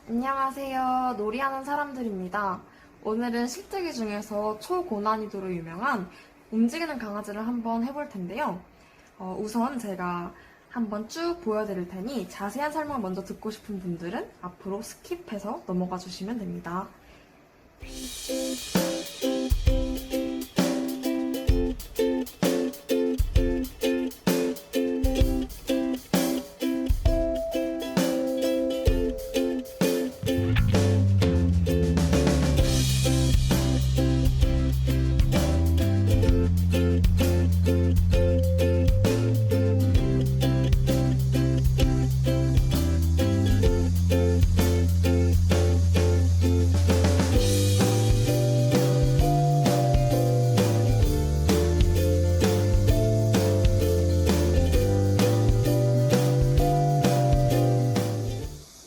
안녕하세요. 놀이하는 사람들입니다. 오늘은 실뜨기 중에서 초고난이도로 유명한 움직이는 강아지를 한번 해볼 텐데요. 우선 제가 한번 쭉 보여드릴 테니 자세한 설명 먼저 듣고 싶은 분들은 앞으로 스킵해서 넘어가 주시면 됩니다.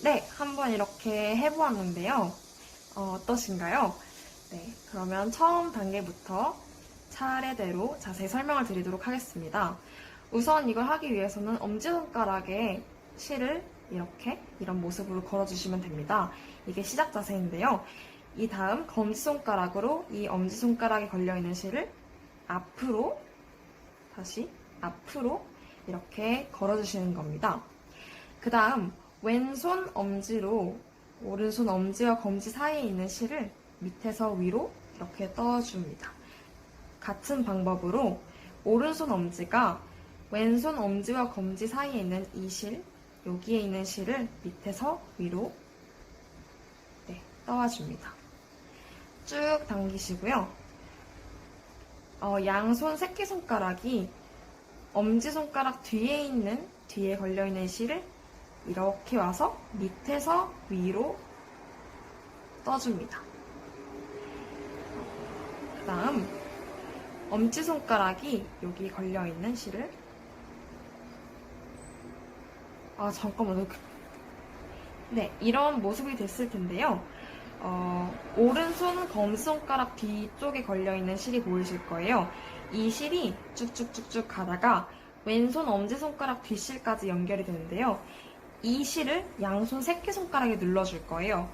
네, 한번 이렇게 해보았는데요. 어떠신가요? 네, 그러면 처음 단계부터 차례대로 자세히 설명을 드리도록 하겠습니다. 우선 이걸 하기 위해서는 엄지손가락에 실을 이런 모습으로 걸어주시면 됩니다. 이게 시작 자세인데요. 이 다음 검지손가락으로 이 엄지손가락에 걸려있는 실을 앞으로, 다시 앞으로 이렇게 걸어주시는 겁니다. 그 다음 왼손 엄지로 오른손 엄지와 검지 사이에 있는 실을 밑에서 위로 이렇게 떠줍니다. 같은 방법으로 오른손 엄지가 왼손 엄지와 검지 사이에 있는 이 실, 여기에 있는 실을 밑에서 위로 떠와줍니다. 쭉 당기시고요. 양손 새끼손가락이 엄지손가락 뒤에 걸려있는 실을 이렇게 와서 밑에서 위로 떠줍니다. 그 다음 엄지손가락이 여기 걸려있는 실을 잠깐만요. 네, 이런 모습이 됐을 텐데요. 오른손 검지손가락 뒤쪽에 걸려있는 실이 보이실 거예요. 이 실이 쭉쭉쭉쭉 가다가 왼손 엄지손가락 뒷실까지 연결이 되는데요. 이 실을 양손 새끼손가락에 눌러줄 거예요.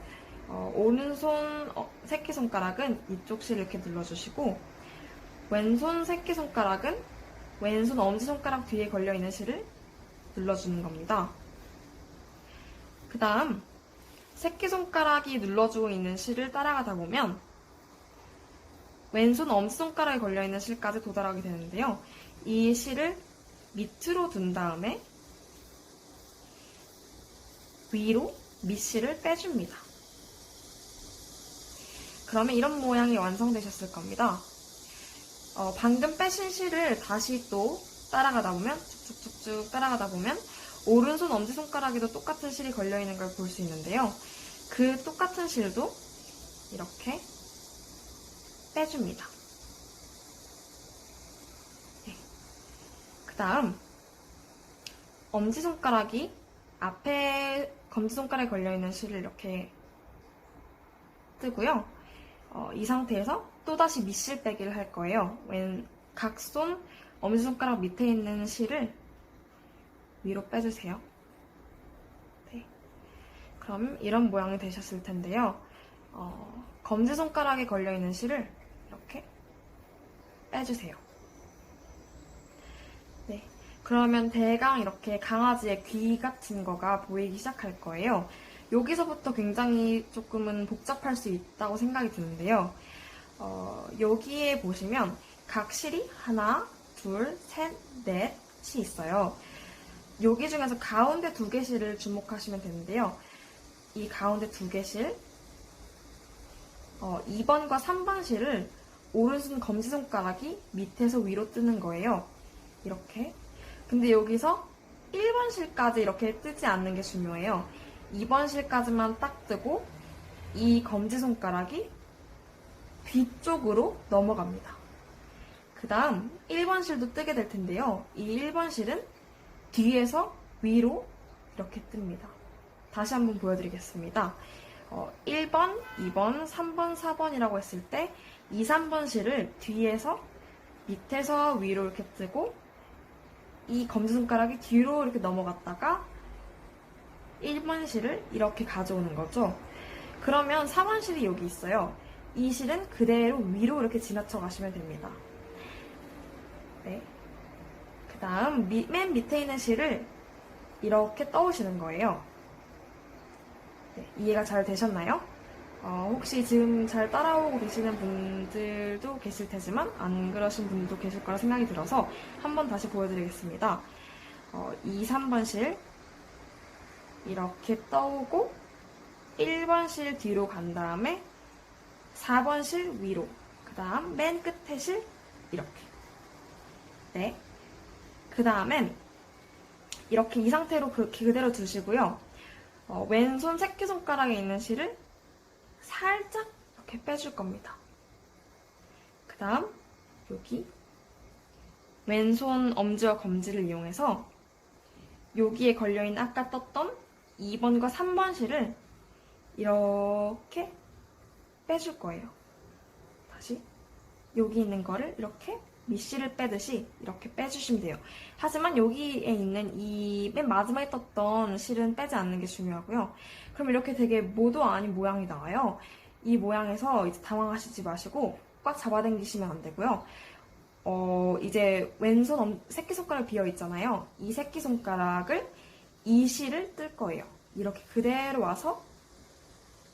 오른손 새끼손가락은 이쪽 실을 이렇게 눌러주시고 왼손 새끼손가락은 왼손 엄지손가락 뒤에 걸려있는 실을 눌러주는 겁니다. 그 다음 새끼손가락이 눌러주고 있는 실을 따라가다 보면 왼손 엄지손가락에 걸려있는 실까지 도달하게 되는데요. 이 실을 밑으로 둔 다음에 위로 밑실을 빼줍니다. 그러면 이런 모양이 완성되셨을 겁니다. 방금 빼신 실을 다시 또 따라가다 보면 쭉쭉쭉쭉 따라가다 보면 오른손 엄지손가락에도 똑같은 실이 걸려있는 걸 볼 수 있는데요. 그 똑같은 실도 이렇게 빼줍니다. 네. 그 다음 엄지손가락이 앞에 검지손가락에 걸려있는 실을 이렇게 뜨고요. 이 상태에서 또다시 밑실 빼기를 할 거예요. 각손 엄지손가락 밑에 있는 실을 위로 빼주세요. 네. 그럼 이런 모양이 되셨을 텐데요. 검지손가락에 걸려있는 실을 이렇게 빼주세요. 네. 그러면 대강 이렇게 강아지의 귀 같은 거가 보이기 시작할 거예요. 여기서부터 굉장히 조금은 복잡할 수 있다고 생각이 드는데요. 여기에 보시면 각 실이 하나, 둘, 셋, 넷이 있어요. 여기 중에서 가운데 2개 실을 주목하시면 되는데요. 이 가운데 2개 실, 2번과 3번 실을 오른손 검지손가락이 밑에서 위로 뜨는 거예요. 이렇게. 근데 여기서 1번 실까지 이렇게 뜨지 않는 게 중요해요. 2번 실까지만 딱 뜨고 이 검지손가락이 뒤쪽으로 넘어갑니다. 그 다음 1번 실도 뜨게 될 텐데요. 이 1번 실은 뒤에서 위로 이렇게 뜹니다. 다시 한번 보여드리겠습니다. 1번, 2번, 3번, 4번이라고 했을 때 2, 3번 실을 뒤에서 밑에서 위로 이렇게 뜨고 이 검지손가락이 뒤로 이렇게 넘어갔다가 1번 실을 이렇게 가져오는 거죠. 그러면 4번 실이 여기 있어요. 이 실은 그대로 위로 이렇게 지나쳐 가시면 됩니다. 네. 그 다음 맨 밑에 있는 실을 이렇게 떠오시는 거예요. 네, 이해가 잘 되셨나요? 혹시 지금 잘 따라오고 계시는 분들도 계실 테지만 안 그러신 분들도 계실 거라 생각이 들어서 한번 다시 보여드리겠습니다. 2, 3번 실 이렇게 떠오고 1번 실 뒤로 간 다음에 4번 실 위로, 그 다음 맨 끝에 실 이렇게. 네. 그 다음엔 이렇게 이 상태로 그대로 두시고요. 왼손 새끼손가락에 있는 실을 살짝 이렇게 빼줄 겁니다. 그 다음 여기 왼손 엄지와 검지를 이용해서 여기에 걸려있는 아까 떴던 2번과 3번 실을 이렇게 빼줄 거예요. 다시 여기 있는 거를 이렇게 밑실을 빼듯이 이렇게 빼주시면 돼요. 하지만 여기에 있는 이 맨 마지막에 떴던 실은 빼지 않는 게 중요하고요. 그럼 이렇게 되게 모도 아닌 모양이 나와요. 이 모양에서 이제 당황하시지 마시고 꽉 잡아당기시면 안 되고요. 이제 왼손 새끼손가락 비어 있잖아요. 이 새끼손가락을 이 실을 뜰 거예요. 이렇게 그대로 와서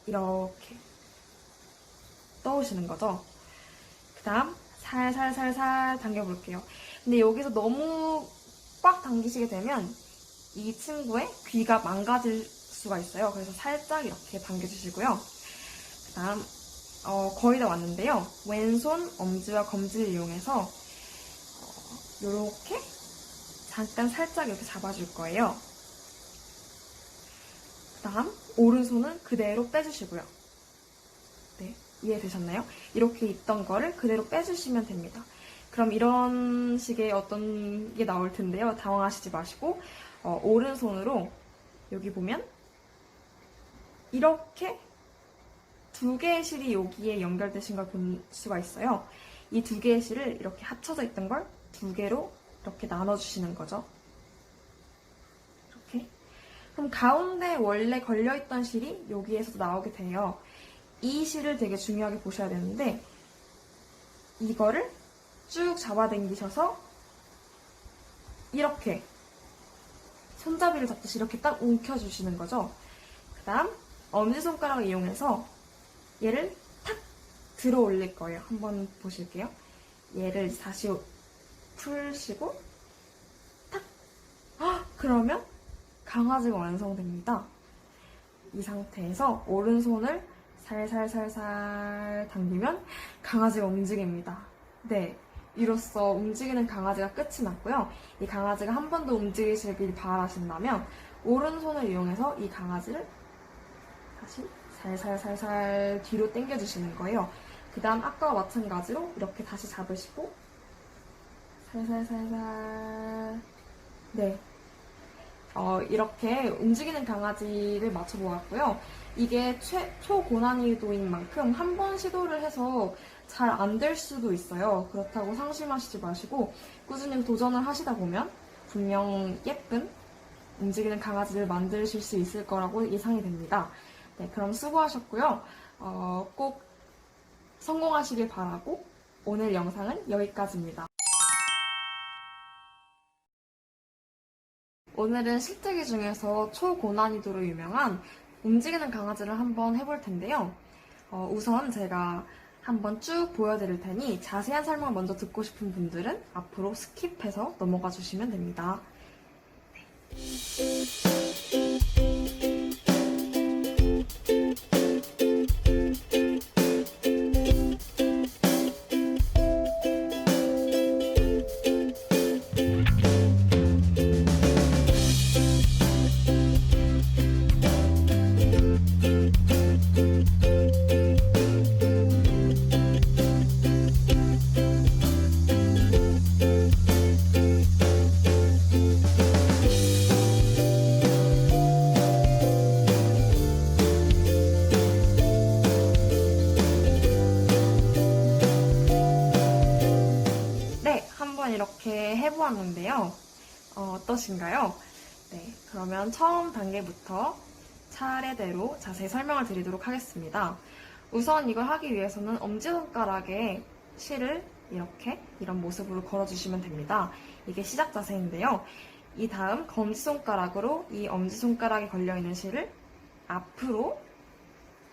이렇게 떠오시는 거죠. 그 다음 살살살살 당겨볼게요. 근데 여기서 너무 꽉 당기시게 되면 이 친구의 귀가 망가질 수가 있어요. 그래서 살짝 이렇게 당겨주시고요. 그 다음 거의 다 왔는데요. 왼손 엄지와 검지를 이용해서 이렇게 잠깐 살짝 이렇게 잡아줄 거예요. 그 다음 오른손은 그대로 빼주시고요. 네, 이해되셨나요? 이렇게 있던 거를 그대로 빼주시면 됩니다. 그럼 이런 식의 어떤 게 나올 텐데요. 당황하시지 마시고 오른손으로 여기 보면 이렇게 두 개의 실이 여기에 연결되신 걸 볼 수가 있어요. 이 두 개의 실을 이렇게 합쳐져 있던 걸 두 개로 이렇게 나눠주시는 거죠. 이렇게. 그럼 가운데 원래 걸려있던 실이 여기에서도 나오게 돼요. 이 실을 되게 중요하게 보셔야 되는데 이거를 쭉 잡아당기셔서 이렇게 손잡이를 잡듯이 이렇게 딱 움켜주시는 거죠. 그 다음 엄지손가락을 이용해서 얘를 탁 들어 올릴 거예요. 한번 보실게요. 얘를 다시 풀시고 탁! 그러면 강아지가 완성됩니다. 이 상태에서 오른손을 살살살살 당기면 강아지가 움직입니다. 네, 이로써 움직이는 강아지가 끝이 났고요. 이 강아지가 한 번 더 움직이시길 바라신다면 오른손을 이용해서 이 강아지를 다시 살살살살 뒤로 당겨주시는 거예요. 그 다음 아까와 마찬가지로 이렇게 다시 잡으시고 살살살살 네, 이렇게 움직이는 강아지를 맞춰보았고요. 이게 초고난이도인 만큼 한 번 시도를 해서 잘 안 될 수도 있어요. 그렇다고 상심하시지 마시고 꾸준히 도전을 하시다 보면 분명 예쁜 움직이는 강아지를 만드실 수 있을 거라고 예상이 됩니다. 네, 그럼 수고하셨고요. 꼭 성공하시길 바라고 오늘 영상은 여기까지입니다. 오늘은 실뜨기 중에서 초고난이도로 유명한 움직이는 강아지를 한번 해볼 텐데요. 우선 제가 한번 쭉 보여드릴 테니 자세한 설명 먼저 듣고 싶은 분들은 앞으로 스킵해서 넘어가 주시면 됩니다. 네, 한번 이렇게 해보았는데요. 어떠신가요? 네, 그러면 처음 단계부터 차례대로 자세히 설명을 드리도록 하겠습니다. 우선 이걸 하기 위해서는 엄지손가락에 실을 이렇게 이런 모습으로 걸어주시면 됩니다. 이게 시작 자세인데요. 이 다음 검지손가락으로 이 엄지손가락에 걸려있는 실을 앞으로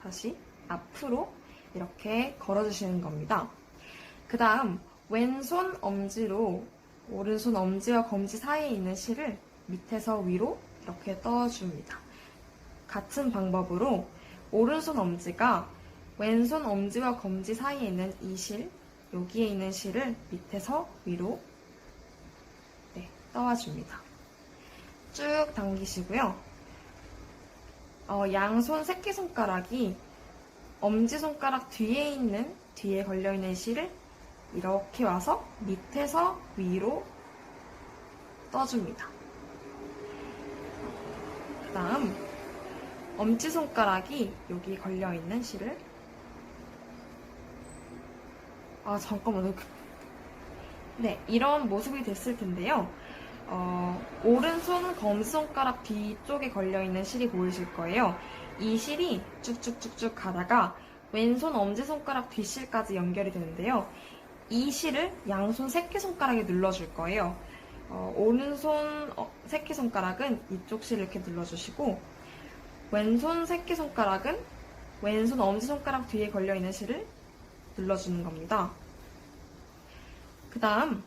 다시 앞으로 이렇게 걸어주시는 겁니다. 그 다음 왼손 엄지로 오른손 엄지와 검지 사이에 있는 실을 밑에서 위로 이렇게 떠줍니다. 같은 방법으로 오른손 엄지가 왼손 엄지와 검지 사이에 있는 이 실, 여기에 있는 실을 밑에서 위로 떠와줍니다. 쭉 당기시고요. 양손 새끼손가락이 엄지손가락 뒤에 걸려있는 실을 이렇게 와서 밑에서 위로 떠줍니다. 그 다음 엄지손가락이 여기 걸려있는 실을 잠깐만요. 네, 이런 모습이 됐을 텐데요. 오른손 검지손가락 뒤쪽에 걸려있는 실이 보이실 거예요. 이 실이 쭉쭉쭉쭉 가다가 왼손 엄지손가락 뒷실까지 연결이 되는데요. 이 실을 양손 새끼손가락에 눌러줄 거예요. 오른손 새끼손가락은 이쪽 실을 이렇게 눌러주시고 왼손 새끼손가락은 왼손 엄지손가락 뒤에 걸려있는 실을 눌러주는 겁니다. 그 다음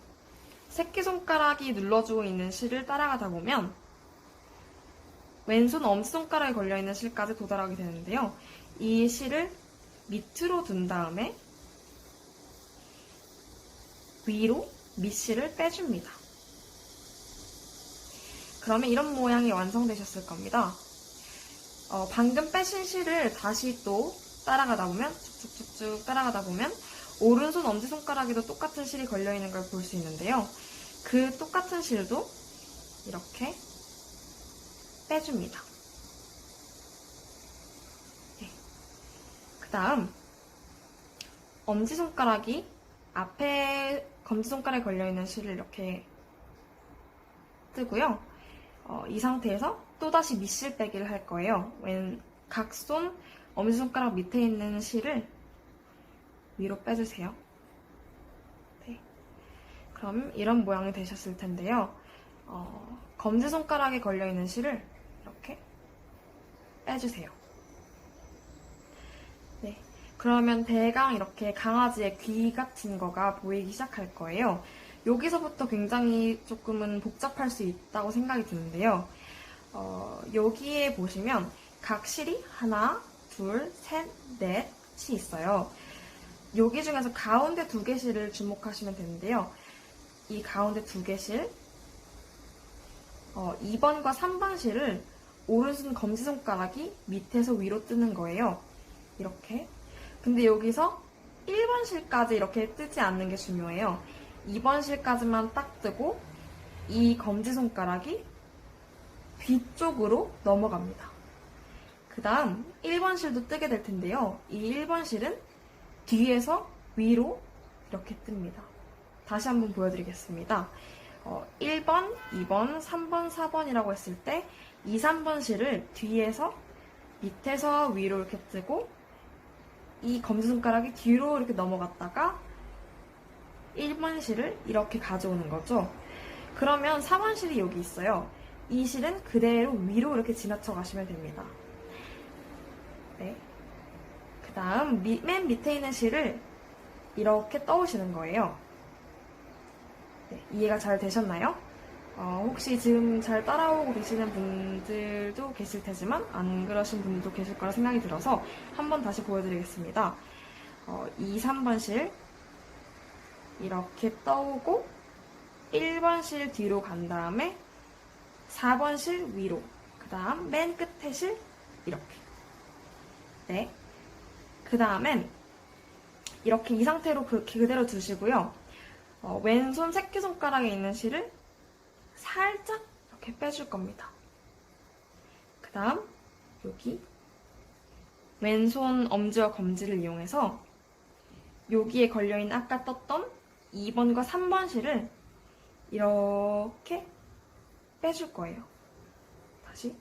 새끼손가락이 눌러주고 있는 실을 따라가다 보면 왼손 엄지손가락에 걸려있는 실까지 도달하게 되는데요. 이 실을 밑으로 둔 다음에 위로 밑실을 빼줍니다. 그러면 이런 모양이 완성되셨을 겁니다. 방금 빼신 실을 다시 또 따라가다 보면 쭉쭉쭉쭉 따라가다 보면 오른손 엄지손가락에도 똑같은 실이 걸려있는 걸 볼 수 있는데요. 그 똑같은 실도 이렇게 빼줍니다. 네. 그 다음 엄지손가락이 앞에 검지손가락에 걸려있는 실을 이렇게 뜨고요. 이 상태에서 또다시 밑실 빼기를 할 거예요. 각손 엄지손가락 밑에 있는 실을 위로 빼주세요. 네. 그럼 이런 모양이 되셨을 텐데요. 검지손가락에 걸려있는 실을 이렇게 빼주세요. 네. 그러면 대강 이렇게 강아지의 귀 같은 거가 보이기 시작할 거예요. 여기서부터 굉장히 조금은 복잡할 수 있다고 생각이 드는데요. 여기에 보시면 각 실이 하나, 둘, 셋, 넷이 있어요. 여기 중에서 가운데 두 개 실을 주목하시면 되는데요. 이 가운데 두 개 실, 2번과 3번 실을 오른손 검지손가락이 밑에서 위로 뜨는 거예요. 이렇게. 근데 여기서 1번 실까지 이렇게 뜨지 않는 게 중요해요. 2번 실까지만 딱 뜨고 이 검지손가락이 뒤쪽으로 넘어갑니다. 그 다음 1번 실도 뜨게 될 텐데요. 이 1번 실은 뒤에서 위로 이렇게 뜹니다. 다시 한번 보여드리겠습니다. 1번, 2번, 3번, 4번이라고 했을 때 2, 3번 실을 뒤에서 밑에서 위로 이렇게 뜨고 이 검지손가락이 뒤로 이렇게 넘어갔다가 1번 실을 이렇게 가져오는 거죠. 그러면 4번 실이 여기 있어요. 이 실은 그대로 위로 이렇게 지나쳐 가시면 됩니다. 네. 그 다음 맨 밑에 있는 실을 이렇게 떠오시는 거예요. 네, 이해가 잘 되셨나요? 혹시 지금 잘 따라오고 계시는 분들도 계실 테지만 안 그러신 분들도 계실 거라 생각이 들어서 한번 다시 보여드리겠습니다. 2, 3번 실 이렇게 떠오고 1번 실 뒤로 간 다음에 4번 실 위로, 그 다음 맨 끝에 실 이렇게. 네. 그 다음엔 이렇게 이 상태로 그대로 두시고요. 왼손 새끼손가락에 있는 실을 살짝 이렇게 빼줄 겁니다. 그 다음 여기 왼손 엄지와 검지를 이용해서 여기에 걸려있는 아까 떴던 2번과 3번 실을 이렇게 빼줄 거예요. 다시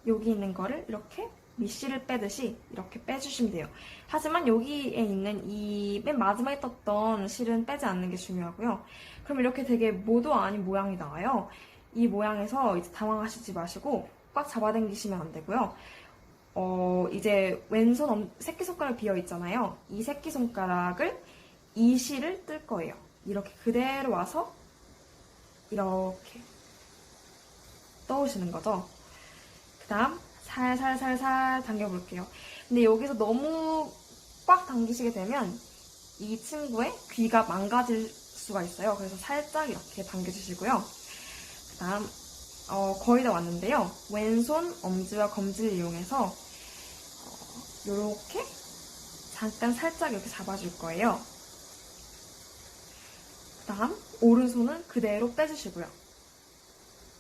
여기 있는 거를 이렇게 밑실을 빼듯이 이렇게 빼주시면 돼요. 하지만 여기에 있는 이 맨 마지막에 떴던 실은 빼지 않는 게 중요하고요. 그럼 이렇게 되게 모도 아닌 모양이 나와요. 이 모양에서 이제 당황하시지 마시고 꽉 잡아당기시면 안 되고요. 이제 왼손 새끼손가락 비어 있잖아요. 이 새끼손가락을 이 실을 뜰 거예요. 이렇게 그대로 와서 이렇게 떠오시는 거죠. 그 다음 살살살살 당겨볼게요. 근데 여기서 너무 꽉 당기시게 되면 이 친구의 귀가 망가질 수가 있어요. 그래서 살짝 이렇게 당겨주시고요. 그 다음 거의 다 왔는데요. 왼손 엄지와 검지를 이용해서 이렇게 잠깐 살짝 이렇게 잡아줄 거예요. 그 다음 오른손은 그대로 빼주시고요.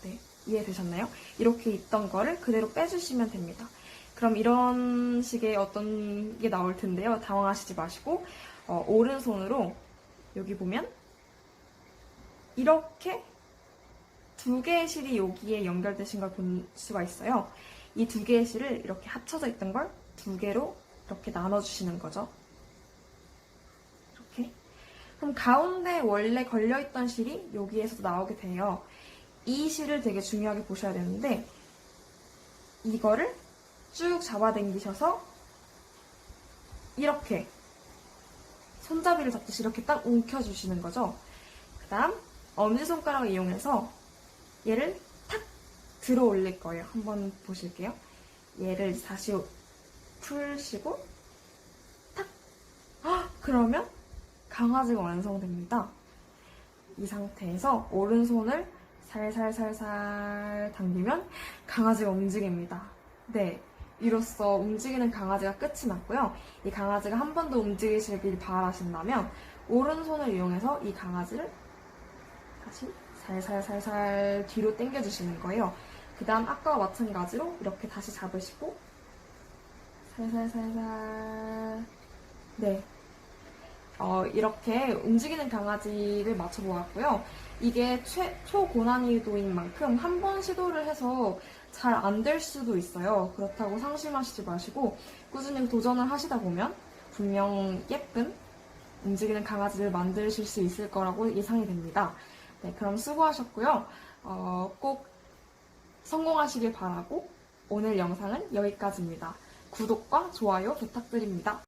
네, 이해되셨나요? 이렇게 있던 거를 그대로 빼주시면 됩니다. 그럼 이런 식의 어떤 게 나올 텐데요. 당황하시지 마시고 오른손으로 여기 보면 이렇게 두 개의 실이 여기에 연결되신 걸 볼 수가 있어요. 이 두 개의 실을 이렇게 합쳐져 있던 걸 두 개로 이렇게 나눠주시는 거죠. 이렇게. 그럼 가운데 원래 걸려있던 실이 여기에서도 나오게 돼요. 이 실을 되게 중요하게 보셔야 되는데 이거를 쭉 잡아당기셔서 이렇게 손잡이를 잡듯이 이렇게 딱 움켜주시는 거죠. 그 다음 엄지손가락을 이용해서 얘를 탁 들어 올릴 거예요. 한번 보실게요. 얘를 다시 풀시고 탁! 그러면 강아지가 완성됩니다. 이 상태에서 오른손을 살살살살 당기면 강아지가 움직입니다. 네, 이로써 움직이는 강아지가 끝이 났고요. 이 강아지가 한 번 더 움직이시길 바라신다면 오른손을 이용해서 이 강아지를 다시 살살살살 뒤로 당겨주시는 거예요. 그 다음 아까와 마찬가지로 이렇게 다시 잡으시고 살살살살 네, 이렇게 움직이는 강아지를 맞춰보았고요. 이게 초고난이도인 만큼 한 번 시도를 해서 잘 안 될 수도 있어요. 그렇다고 상심하시지 마시고 꾸준히 도전을 하시다 보면 분명 예쁜 움직이는 강아지를 만드실 수 있을 거라고 예상이 됩니다. 네, 그럼 수고하셨고요. 꼭 성공하시길 바라고 오늘 영상은 여기까지입니다. 구독과 좋아요 부탁드립니다.